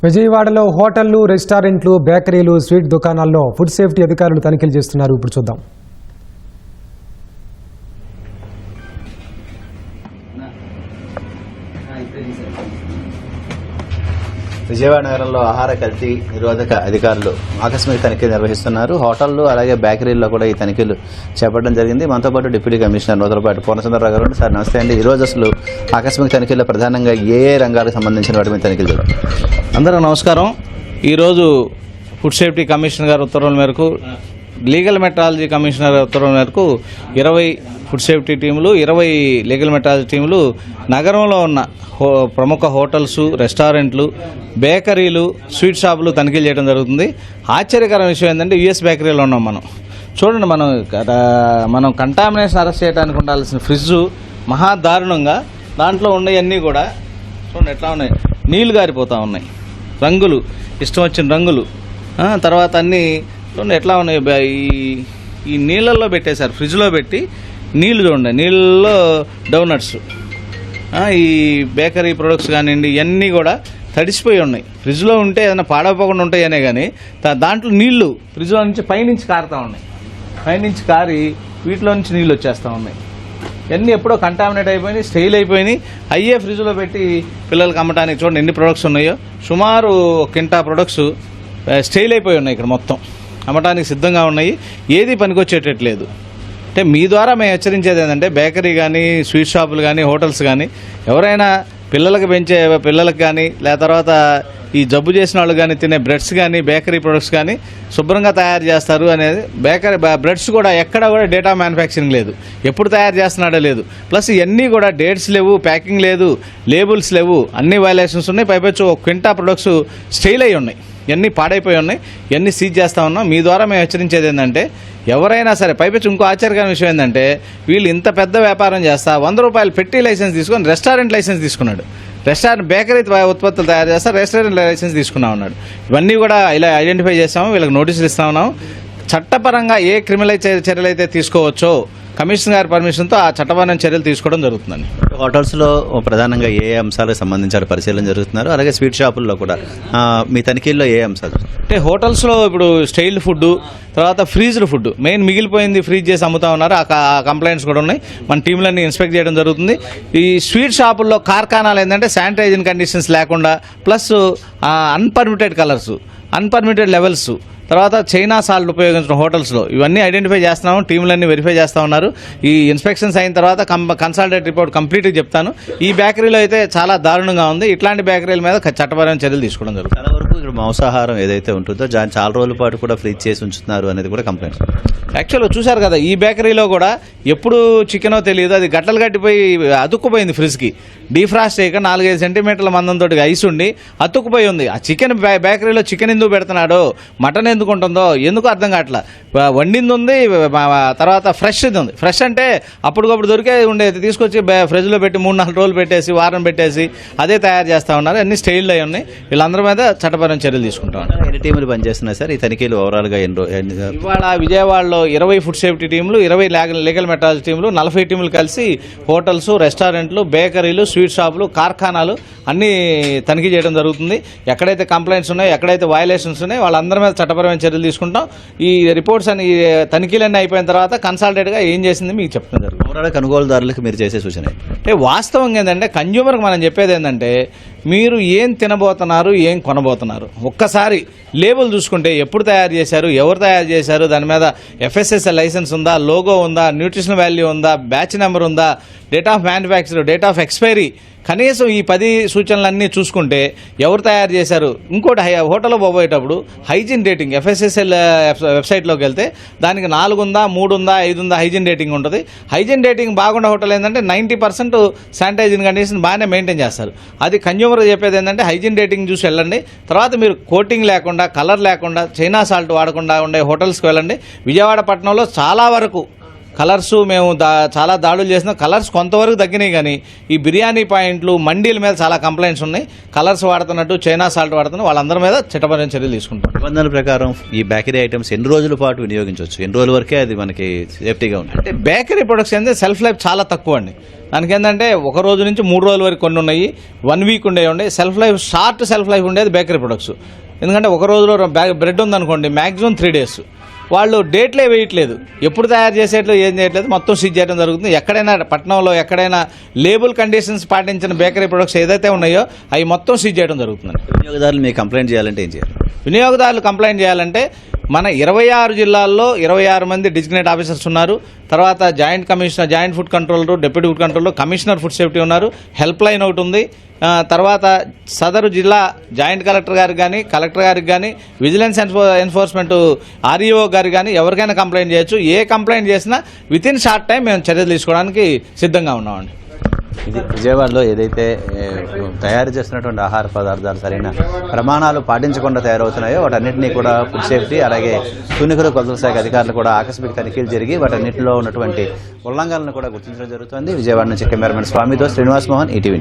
విజయవాడలో హోటళ్లు, రెస్టారెంట్లు, బేకరీలు, స్వీట్ దుకాణాల్లో ఫుడ్ సేఫ్టీ అధికారులు తనిఖీలు చేస్తున్నారు. ఇప్పుడు చూద్దాం. విజయవాడ నగరంలో ఆహార కల్తీ నిరోధక అధికారులు ఆకస్మిక తనిఖీలు నిర్వహిస్తున్నారు. హోటళ్లు అలాగే బేకరీల్లో కూడా ఈ తనిఖీలు చేపట్టడం జరిగింది. మనతో పాటు డిప్యూటీ కమిషనర్ నూతలపాటి పూర్ణచంద్రరావు గారు. సార్ నమస్తే అండి. ఈ రోజు అసలు ఆకస్మిక తనిఖీల్లో ప్రధానంగా ఏ రంగాలకు సంబంధించిన వాటి మీద తనిఖీలు జరుగుతాయి? అందరూ నమస్కారం. ఈరోజు ఫుడ్ సేఫ్టీ కమిషనర్ గారి ఉత్తర్వుల మేరకు, లీగల్ మెట్రాలజీ కమిషనర్ ఉత్తర్వుల మేరకు 20 ఫుడ్ సేఫ్టీ టీములు, 20 లీగల్ మెట్రాలజీ టీములు నగరంలో ఉన్న ప్రముఖ హోటల్స్, రెస్టారెంట్లు, బేకరీలు, స్వీట్ షాపులు తనిఖీలు చేయడం జరుగుతుంది. ఆశ్చర్యకరమైన విషయం ఏంటంటే యుఎస్ బేకరీలో ఉన్నాం మనం. చూడండి, మనం కంటామినేషన్ అరెస్ట్ చేయడానికి ఉండాల్సిన ఫ్రిడ్జ్ మహా దారుణంగా దాంట్లో ఉండేవన్నీ కూడా చూడండి ఎట్లా ఉన్నాయి, నీళ్లు గారిపోతూ ఉన్నాయి, రంగులు ఇష్టం వచ్చిన రంగులు, తర్వాత అన్నీ చూడండి ఎట్లా ఉన్నాయి. ఈ నీళ్ళల్లో పెట్టేశారు, ఫ్రిడ్జ్లో పెట్టి నీళ్లు చూడండి, నీళ్ళలో డోనట్స్, ఈ బేకరీ ప్రొడక్ట్స్ కానివ్వండి, ఇవన్నీ కూడా తడిసిపోయి ఉన్నాయి. ఫ్రిడ్జ్లో ఉంటే ఏదైనా పాడైపోకుండా ఉంటాయనే కానీ దాంట్లో నీళ్లు ఫ్రిడ్జ్లో నుంచి పైనుంచి కారుతూ ఉన్నాయి, పైనుంచి కారి వీటిలో నుంచి నీళ్ళు వచ్చేస్తూ ఉన్నాయి. ఇవన్నీ ఎప్పుడో కంటామినేట్ అయిపోయినాయి, స్టెయిల్ అయిపోయినాయి. అయ్యే ఫ్రిడ్జ్లో పెట్టి పిల్లలకి అమ్మటానికి చూడండి ఎన్ని ప్రొడక్ట్స్ ఉన్నాయో. సుమారు 1 కింటా ప్రొడక్ట్స్ స్టెయిల్ అయిపోయి ఉన్నాయి. ఇక్కడ మొత్తం అమ్మటానికి సిద్ధంగా ఉన్నాయి. ఏది పనికొచ్చేటట్లేదు. అంటే మీ ద్వారా మేము హెచ్చరించేది ఏంటంటే బేకరీ కానీ, స్వీట్ షాపులు కానీ, హోటల్స్ కానీ ఎవరైనా పిల్లలకు కానీ, లేదా తర్వాత ఈ జబ్బు చేసిన వాళ్ళు కానీ తినే బ్రెడ్స్ కానీ, బేకరీ ప్రొడక్ట్స్ కానీ శుభ్రంగా తయారు చేస్తారు అనేది. బ్రెడ్స్ కూడా ఎక్కడ కూడా డేట్ ఆఫ్ మ్యానుఫ్యాక్చరింగ్ లేదు, ఎప్పుడు తయారు చేస్తున్నాడో లేదు. ప్లస్ ఇవన్నీ కూడా డేట్స్ లేవు, ప్యాకింగ్ లేదు, లేబుల్స్ లేవు, అన్ని వైలేషన్స్ ఉన్నాయి. పైపెచ్చు 1 క్వింటా ప్రొడక్ట్స్ స్టెయిల్ అయి ఉన్నాయి, ఇవన్నీ పాడైపోయి ఉన్నాయి. ఇవన్నీ సీజ్ చేస్తూ ఉన్నాం. మీ ద్వారా మేము హెచ్చరించేది ఏంటంటే ఎవరైనా సరే, పైపెచ్చు ఇంకో ఆశ్చర్యకరమైన విషయం ఏంటంటే వీళ్ళు ఇంత పెద్ద వ్యాపారం చేస్తా 100 రూపాయలు పెట్టి లైసెన్స్ తీసుకొని రెస్టారెంట్ లైసెన్స్ తీసుకున్నాడు. రెస్టారెంట్ బేకరీ ఉత్పత్తులు తయారు చేస్తా రెస్టారెంట్ లైసెన్స్ తీసుకున్నా ఉన్నాడు. ఇవన్నీ కూడా ఇలా ఐడెంటిఫై చేస్తాము, వీళ్ళకి నోటీసులు ఇస్తా ఉన్నాము. చట్టపరంగా ఏ క్రిమినల్ చర్యలు అయితే తీసుకోవచ్చో కమిషనర్ గారి పర్మిషన్తో ఆ చట్టపరమైన చర్యలు తీసుకోవడం జరుగుతుందండి. హోటల్స్లో ప్రధానంగా ఏ అంశాలకు సంబంధించిన పరిశీలన జరుగుతున్నారు? అలాగే స్వీట్ షాపుల్లో కూడా మీ తనిఖీల్లో ఏ అంశాలు? అంటే హోటల్స్లో ఇప్పుడు స్టైల్డ్ ఫుడ్, తర్వాత ఫ్రీజ్డ్ ఫుడ్, మెయిన్ మిగిలిపోయింది ఫ్రీజ్ చేసి అమ్ముతా ఉన్నారు. ఆ కంప్లైంట్స్ కూడా ఉన్నాయి. మన టీంలన్నీ ఇన్స్పెక్ట్ చేయడం జరుగుతుంది. ఈ స్వీట్ షాపుల్లో కార్ఖానాలు ఏంటంటే శానిటైజింగ్ కండిషన్స్ లేకుండా, plus unpermitted colours, unpermitted levels, తర్వాత చైనా సాల్ట్ ఉపయోగించిన హోటల్స్లో ఇవన్నీ ఐడెంటిఫై చేస్తున్నాము. టీంలన్నీ వెరిఫై చేస్తూ ఉన్నారు. ఈ ఇన్స్పెక్షన్స్ అయిన తర్వాత కన్సల్టేట్ రిపోర్ట్ కంప్లీట్గా చెప్తాను. ఈ బేకరీలో అయితే చాలా దారుణంగా ఉంది. ఇట్లాంటి బేకరీల మీద చట్టపరమైన చర్యలు తీసుకోవడం జరుగుతుంది. చాలా వరకు ఇక్కడ మాంసాహారం ఏదైతే ఉంటుందో చాలా రోజుల పాటు కూడా ఫ్రీజ్ చేసి ఉంచుతున్నారు అనేది కూడా కంప్లైంట్. యాక్చువల్గా చూశారు కదా, ఈ బేకరీలో కూడా ఎప్పుడు చికెనో తెలియదు, అది గట్టలు గట్టిపోయి అతుక్కుపోయింది. ఫ్రిడ్జ్కి డీఫ్రాస్ట్ చేయక 4-5 సెంటీమీటర్ల మందంతో ఐస్ ఉండి అతుక్కుపోయి ఉంది. ఆ చికెన్ బేకరీలో చికెన్ ఎందుకు పెడుతున్నాడో, మటన్ ఎందుకు ఉంటుందో ఎందుకు అర్థం కావట్లా. వండింది ఉంది, తర్వాత ఫ్రెష్ ఉంది. ఫ్రెష్ అంటే అప్పటికప్పుడు దొరికే ఉండేది తీసుకొచ్చి ఫ్రిడ్జ్లో పెట్టి 3-4 రోజులు పెట్టేసి, వారం పెట్టేసి అదే తయారు చేస్తూ ఉన్నారు. అన్ని స్టైల్డ్ అయి ఉన్నాయి. వీళ్ళందరి మీద చట్టపరమైన చర్యలు తీసుకుంటాం. ఎన్ని టీములు పనిచేస్తున్నాయి సార్ ఈ తనిఖీలు ఓవరాల్గా? ఇవాళ విజయవాడలో 20 ఫుడ్ సేఫ్టీ టీములు, 20 లీగల్ మెట్రాలజీ టీములు, 40 టీములు కలిసి హోటల్స్, రెస్టారెంట్లు, బేకరీలు, స్వీట్ షాపులు, కార్ఖానాలు అన్నీ తనిఖీ చేయడం జరుగుతుంది. ఎక్కడైతే కంప్లైంట్స్ ఉన్నాయో, ఎక్కడైతే వయలేషన్స్ ఉన్నాయో వాళ్ళందరి మీద చట్టపరమైన చర్యలు తీసుకుంటాం. ఈ రిపోర్ట్స్ అని తనిఖీలన్నీ అయిపోయిన తర్వాత కన్సల్టేట్గా ఏం చేసింది మీకు చెప్తాం జరుగుతుంది. ఓవరాల్ కొనుగోలుదారులకు మీరు చేసే సూచన అంటే వాస్తవంగా ఏంటంటే కన్జ్యూమర్కి మనం చెప్పేది ఏంటంటే మీరు ఏం తినబోతున్నారు, ఏం కొనబోతున్నారు, ఒక్కసారి లేబుల్ చూసుకుంటే ఎప్పుడు తయారు చేశారు, ఎవరు తయారు చేశారు, దాని మీద FSSAI లైసెన్స్ ఉందా, లోగో ఉందా, న్యూట్రిషనల్ వాల్యూ ఉందా, బ్యాచ్ నెంబర్ ఉందా, date of manufacture, date of expiry, కనీసం ఈ 10 సూచనలన్నీ చూసుకుంటే ఎవరు తయారు చేశారు. ఇంకోటి హోటల్లో పోయేటప్పుడు హైజీన్ రేటింగ్ FSSAI వెబ్సైట్లోకి వెళ్తే దానికి 4 ఉందా, 3 ఉందా, 5 ఉందా హైజీన్ రేటింగ్ ఉంటుంది. హైజీన్ రేటింగ్ బాగుండే హోటల్ ఏంటంటే 90% శానిటైజింగ్ కండిషన్ బాగానే మెయింటైన్ చేస్తారు. అది కన్జ్యూమర్ చెప్పేది ఏంటంటే హైజీన్ రేటింగ్ చూసి వెళ్ళండి. తర్వాత మీరు కోటింగ్ లేకుండా, కలర్ లేకుండా, చైనా సాల్ట్ వాడకుండా ఉండే హోటల్స్కి వెళ్ళండి. విజయవాడ పట్టణంలో చాలా వరకు కలర్స్ మేము చాలా దాడులు చేసినాం. కలర్స్ కొంతవరకు తగ్గినాయి, కానీ ఈ బిర్యానీ పాయింట్లు మండీల మీద చాలా కంప్లైంట్స్ ఉన్నాయి. కలర్స్ వాడుతున్నట్టు చైనా సాల్ట్ వాడుతున్నట్టు వాళ్ళందరి మీద చట్టపరమైన చర్యలు తీసుకుంటాం. నిబంధనల ప్రకారం ఈ బేకరీ ఐటమ్స్ ఎన్ని రోజుల పాటు వినియోగించవచ్చు, ఎన్ని రోజుల వరకే అది మనకి సేఫ్టీగా ఉంటుంది? అంటే బేకరీ ప్రొడక్ట్స్ ఏంటంటే సెల్ఫ్ లైఫ్ చాలా తక్కువ అండి. దానికి ఏంటంటే 1 రోజు నుంచి 3 రోజుల వరకు కొన్ని ఉన్నాయి, 1 వీక్ ఉండేవి ఉన్నాయి. షార్ట్ సెల్ఫ్ లైఫ్ ఉండేది బేకరీ ప్రొడక్ట్స్. ఎందుకంటే 1 రోజులో బ్రెడ్ ఉందనుకోండి, మ్యాక్సిమం 3 days. వాళ్ళు డేట్లే వేయట్లేదు, ఎప్పుడు తయారు చేసేట్లు ఏం చేయట్లేదు, మొత్తం సీజ్ చేయడం జరుగుతుంది. ఎక్కడైనా పట్టణంలో ఎక్కడైనా లేబుల్ కండిషన్స్ పాటించిన బేకరీ ప్రొడక్ట్స్ ఏదైతే ఉన్నాయో అవి మొత్తం సీజ్ చేయడం జరుగుతుంది. వినియోగదారులు మీకు కంప్లైంట్ చేయాలంటే ఏం చేయాలి? వినియోగదారులు కంప్లైంట్ చేయాలంటే మన 26 జిల్లాల్లో 26 మంది డిజిగ్నేట్ ఆఫీసర్స్ ఉన్నారు. తర్వాత joint food controller, deputy food controller, commissioner food safety ఉన్నారు. హెల్ప్ లైన్ ఒకటి ఉంది. తర్వాత సదరు జిల్లా జాయింట్ కలెక్టర్ గారికి కానీ, కలెక్టర్ గారికి కానీ, విజిలెన్స్ ఎన్ఫోర్స్మెంట్ ఆర్ఈఓ గారికి కానీ ఎవరికైనా కంప్లైంట్ చేయొచ్చు. ఏ కంప్లైంట్ చేసినా వితిన్ షార్ట్ టైం మేము చర్యలు తీసుకోవడానికి సిద్ధంగా ఉన్నామండి. ఇది విజయవాడలో ఏదైతే తయారు చేస్తున్నటువంటి ఆహార పదార్థాలు సరైన ప్రమాణాలు పాటించకుండా తయారవుతున్నాయో వాటన్నింటినీ కూడా ఫుడ్ సేఫ్టీ అలాగే సూనికలు కొలతల శాఖ అధికారులు కూడా ఆకస్మిక తనిఖీలు జరిగి వాటన్నింటిలో ఉన్నటువంటి ఉల్లంఘనలను కూడా గుర్తించడం జరుగుతుంది. విజయవాడ నుంచి కెమెరామెన్ స్వామితో శ్రీనివాస్ మోహన్, ఈటీవీ.